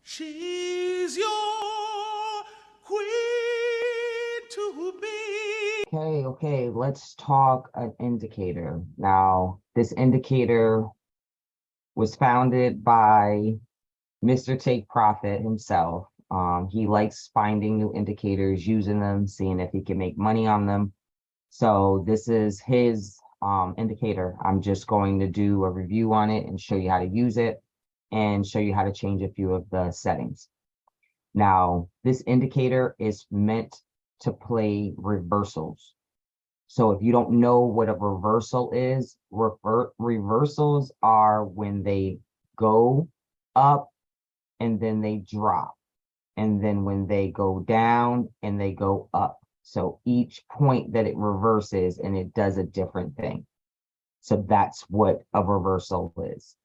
She's your queen to be. Okay, let's talk an indicator. Now, this indicator was founded by Mr. Take Profit himself. He likes finding new indicators, using them, seeing if he can make money on them. So this is his indicator. I'm just going to do a review on it and show you how to use it and show you how to change a few of the settings. Now, this indicator is meant to play reversals. So if you don't know what a reversal is, reversals are when they go up and then they drop. And then when they go down and they go up. So each point that it reverses and it does a different thing. So that's what a reversal is.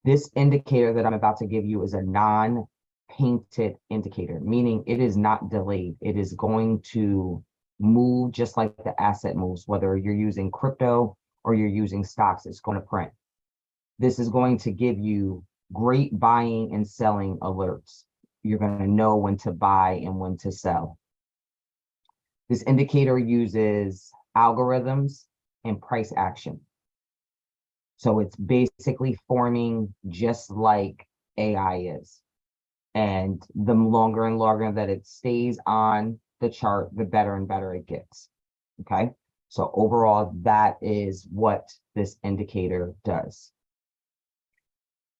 This indicator that I'm about to give you is a non-painted indicator, meaning it is not delayed. It is going to move just like the asset moves, whether you're using crypto or you're using stocks, it's going to print. This is going to give you great buying and selling alerts. You're going to know when to buy and when to sell. This indicator uses algorithms and price action. So it's basically forming just like AI is. And the longer and longer that it stays on the chart, the better and better it gets. Okay. So overall, that is what this indicator does.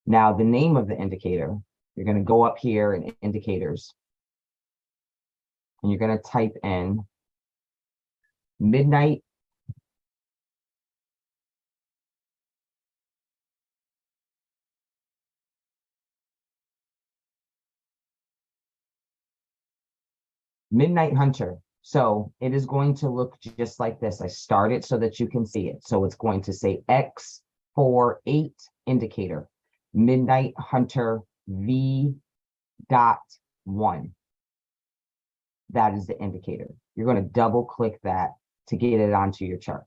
Now, the name of the indicator, you're going to go up here in indicators and you're going to type in midnight Hunter. So it is going to look just like this. I start it so that you can see it. So it's going to say X48 indicator, Midnight Hunter V.1. That is the indicator. You're going to double click that to get it onto your chart.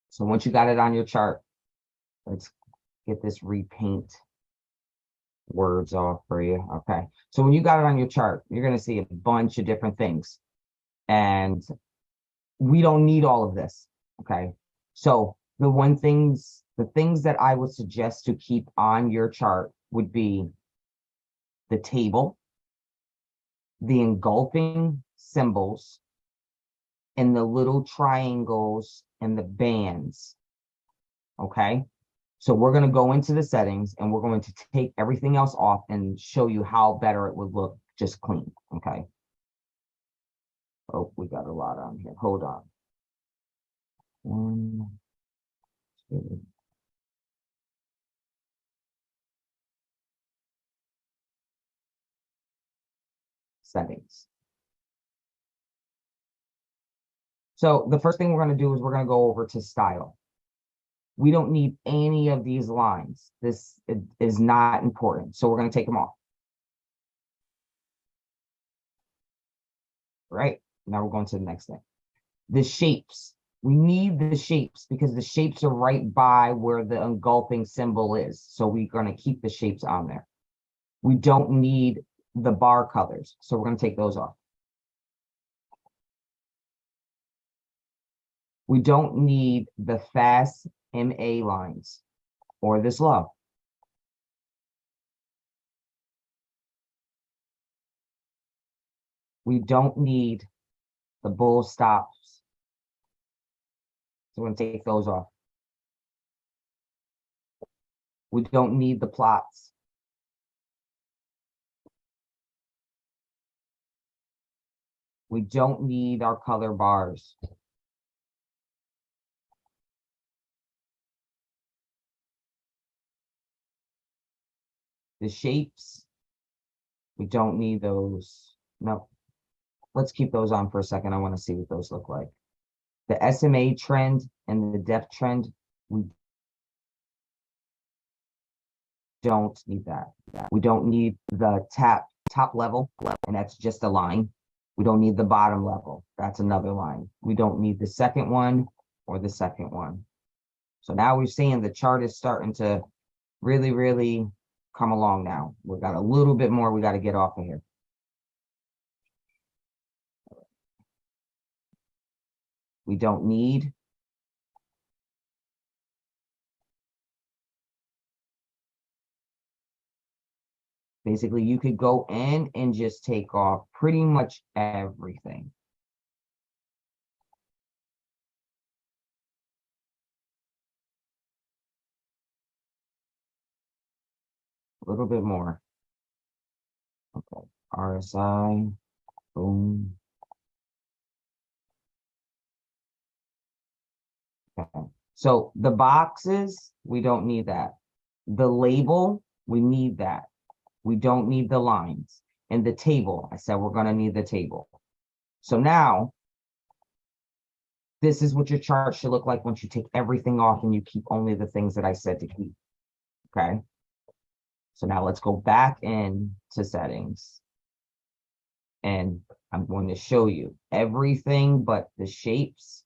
So once you got it on your chart, let's get this repaint words off for you. Okay. So when you got it on your chart, you're going to see a bunch of different things. And we don't need all of this. Okay. So the things that I would suggest to keep on your chart would be the table, the engulfing symbols, and the little triangles and the bands. Okay. So we're going to go into the settings and we're going to take everything else off and show you how better it would look just clean. Okay. Oh, we got a lot on here. Hold on. 1, 2. Settings. So the first thing we're going to do is we're going to go over to style. We don't need any of these lines. This is not important. So we're going to take them off. Right? Now we're going to the next thing. The shapes. We need the shapes because the shapes are right by where the engulfing symbol is. So we're going to keep the shapes on there. We don't need the bar colors. So we're going to take those off. We don't need the fast MA lines or the slow. We don't need the bull stops. So we're going to take those off. We don't need the plots. We don't need our color bars. The shapes, we don't need those. No, let's keep those on for a second. I want to see what those look like. The SMA trend and the depth trend, we don't need that. We don't need the top level, and that's just a line. We don't need the bottom level. That's another line. We don't need the second one or the second one. So now we're seeing the chart is starting to really, really come along now. We've got a little bit more we got to get off of here. We don't need basically, you could go in and just take off pretty much everything. A little bit more. Okay, RSI, boom. Okay, so the boxes, we don't need that. The label, we need that. We don't need the lines. And the table, I said we're going to need the table. So now, this is what your chart should look like once you take everything off and you keep only the things that I said to keep. Okay. So now let's go back into settings. And I'm going to show you everything but the shapes.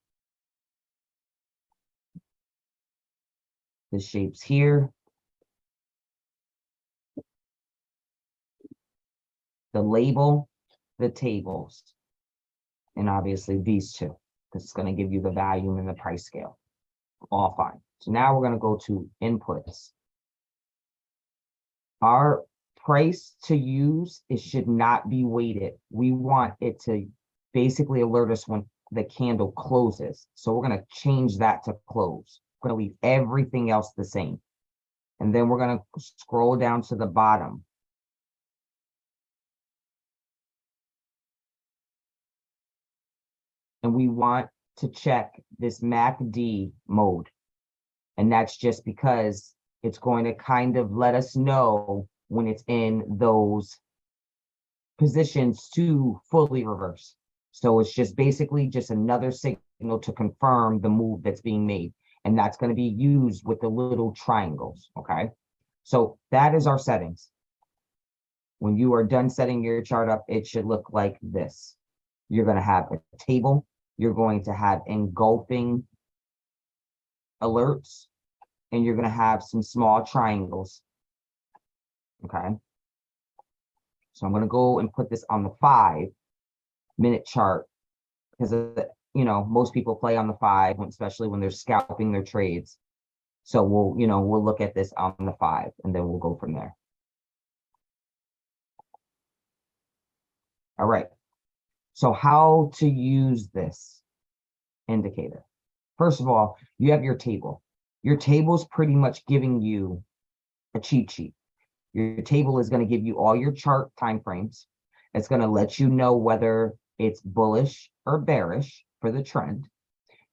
The shapes here. The label, the tables, and obviously these two, because it's going to give you the value and the price scale. All fine. So now we're going to go to inputs. Our price to use, it should not be weighted. We want it to basically alert us when the candle closes. So we're going to change that to close. We're going to leave everything else the same. And then we're going to scroll down to the bottom. And we want to check this MACD mode. And that's just because it's going to kind of let us know when it's in those positions to fully reverse. So it's just basically just another signal to confirm the move that's being made. And that's going to be used with the little triangles, okay? So that is our settings. When you are done setting your chart up, it should look like this. You're going to have a table. You're going to have engulfing alerts, and you're going to have some small triangles. Okay. So I'm going to go and put this on the 5-minute chart because, you know, most people play on the 5, especially when they're scalping their trades. So we'll look at this on the 5 and then we'll go from there. All right. So how to use this indicator? First of all, you have your table. Your table is pretty much giving you a cheat sheet. Your table is going to give you all your chart timeframes. It's going to let you know whether it's bullish or bearish for the trend.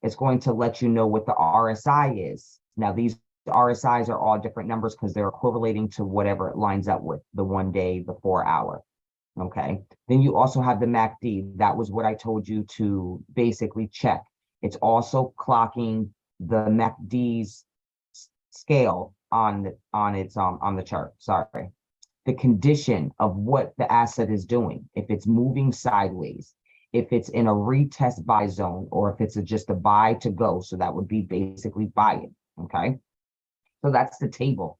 It's going to let you know what the RSI is. Now, these RSIs are all different numbers because they're equating to whatever it lines up with, the 1 day, the 4 hour. Okay. Then you also have the MACD. That was what I told you to basically check. It's also clocking the MACD's scale on the chart. Sorry. The condition of what the asset is doing. If it's moving sideways, if it's in a retest buy zone, or if it's just a buy to go. So that would be basically buying. Okay. So that's the table.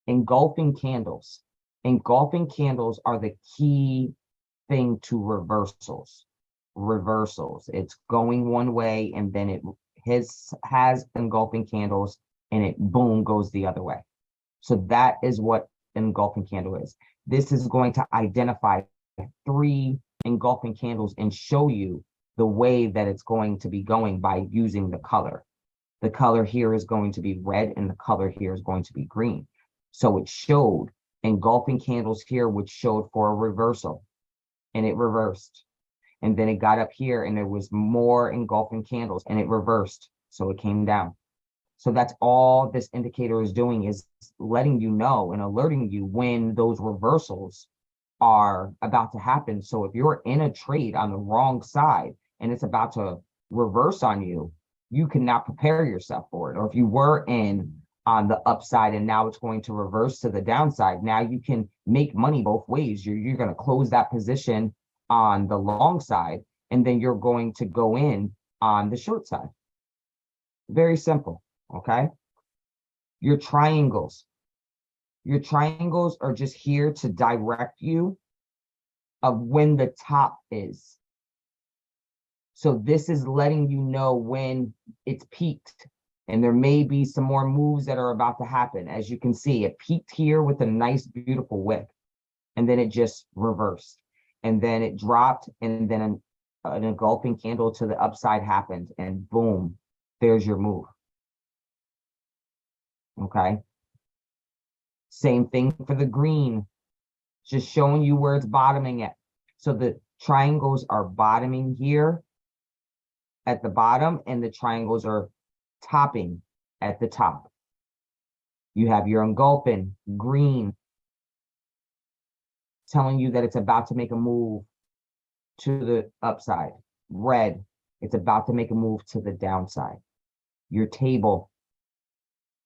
Engulfing candles. Engulfing candles are the key thing to reversals. Reversals. It's going one way and then it has engulfing candles and it boom goes the other way. So that is what engulfing candle is. This is going to identify 3 engulfing candles and show you the way that it's going to be going by using the color. The color here is going to be red and the color here is going to be green. So it showed engulfing candles here, which showed for a reversal, and it reversed. And then it got up here and there was more engulfing candles and it reversed. So it came down. So that's all this indicator is doing, is letting you know and alerting you when those reversals are about to happen. So if you're in a trade on the wrong side and it's about to reverse on you, you cannot prepare yourself for it. Or if you were in on the upside and now it's going to reverse to the downside, now you can make money both ways. You're going to close that position on the long side, and then you're going to go in on the short side. Very simple, okay? Your triangles. Your triangles are just here to direct you of when the top is. So this is letting you know when it's peaked. And there may be some more moves that are about to happen. As you can see, it peaked here with a nice, beautiful wick. And then it just reversed. And then it dropped, and then an engulfing candle to the upside happened. And boom, there's your move. Okay. Same thing for the green. Just showing you where it's bottoming at. So the triangles are bottoming here at the bottom, and the triangles are topping at the top. You have your engulfing green telling you that it's about to make a move to the upside. Red, it's about to make a move to the downside. Your table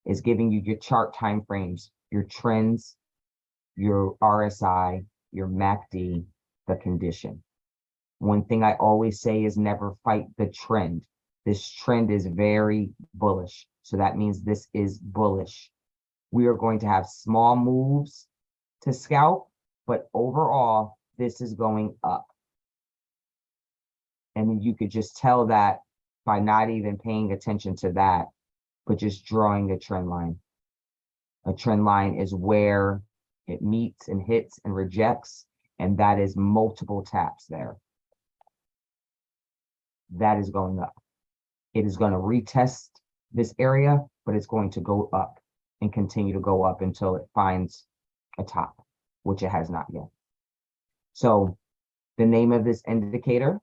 is giving you your chart time frames, your trends, your RSI, your MACD, the condition. One thing I always say is never fight the trend. This trend is very bullish. So that means this is bullish. We are going to have small moves to scalp, but overall, this is going up. And you could just tell that by not even paying attention to that, but just drawing a trend line. A trend line is where it meets and hits and rejects, and that is multiple taps there. That is going up. It is going to retest this area, but it's going to go up and continue to go up until it finds a top, which it has not yet. So the name of this indicator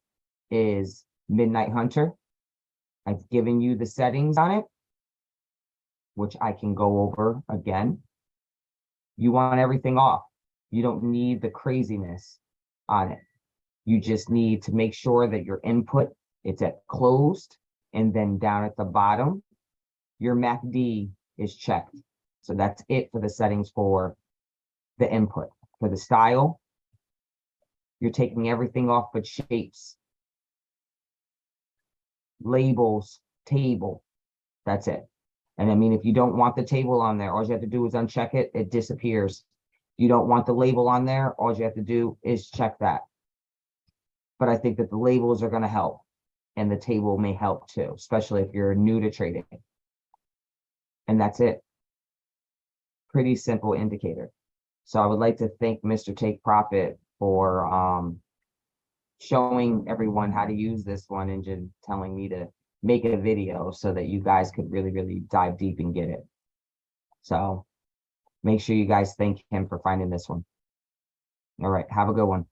is Midnight Hunter. I've given you the settings on it, which I can go over again. You want everything off. You don't need the craziness on it. You just need to make sure that your input, it's at closed, and then down at the bottom, your MACD is checked. So that's it for the settings for the input. For the style, you're taking everything off but shapes, labels, table. That's it. And I mean, if you don't want the table on there, all you have to do is uncheck it, it disappears. You don't want the label on there, all you have to do is check that. But I think that the labels are going to help, and the table may help too, especially if you're new to trading. And that's it. Pretty simple indicator. So I would like to thank Mr. Take Profit for showing everyone how to use this one and just telling me to make a video so that you guys could really, really dive deep and get it. So make sure you guys thank him for finding this one. All right, have a good one.